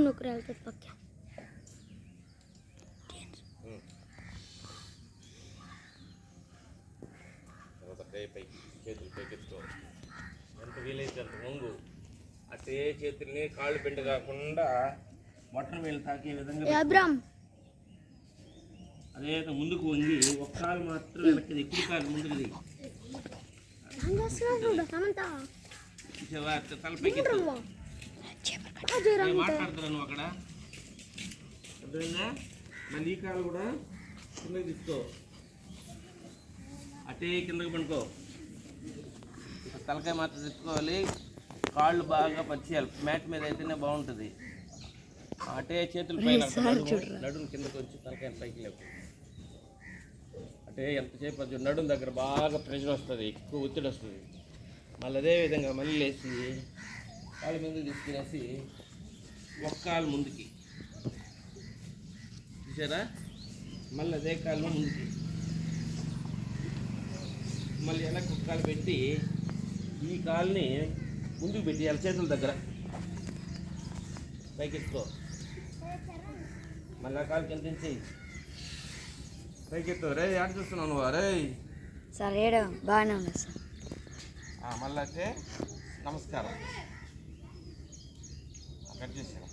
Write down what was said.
నొక్కరు వెళ్తుంది పక్క. పైకి చేతులు పైకెత్తు, ఎంత వీలైతే అంత వంగు. అట్టే చేతుల్ని కాళ్ళు బెండ కాకుండా బొట్టన వేలు తాకే విధంగా అదే ముందుకు వంగి ఒక కాలు మాత్రం వెనక్కి, కుడి కాలు ముందుకుది. తలపైకి మాట్లాడుతున్నా నువ్వు అక్కడ అర్థమైందా? మళ్ళీ ఈ కాలు కూడా కిందకి తీసుకో, అటే కిందకి పండుకో. తలకాయ మాత్రం తెచ్చుకోవాలి, కాళ్ళు బాగా పరిచేయాలి. మ్యాట్ మీద అయితేనే బాగుంటుంది. అటే చేతుల పైన నడుము కిందకి వచ్చి తలకాయ పైకి లేవు. అంటే ఎంతసేపు అది నడుము దగ్గర బాగా ప్రెషర్ వస్తుంది, ఎక్కువ ఒత్తిడి వస్తుంది. మళ్ళీ అదేవిధంగా మళ్ళీ లేచి కాళ్ళు ముందుకు తీసుకునేసి ఒక కాలు ముందుకి చూసారా, మళ్ళీ అదే కాలు ముందుకి, మళ్ళీ వెనక్కి ఒక కాలు పెట్టి ఈ కాలుని ముందుకు పెట్టి చేతుల దగ్గర పైకి ఎత్తుకో. మళ్ళీ ఆ కాలు కింద దించి పైకి ఎత్తు. రే ఆడ చూస్తున్నావు నువ్వు? రే సార్ బాగానే ఉంది సార్. మళ్ళీ అయితే నమస్కారం కట్ చేసాను.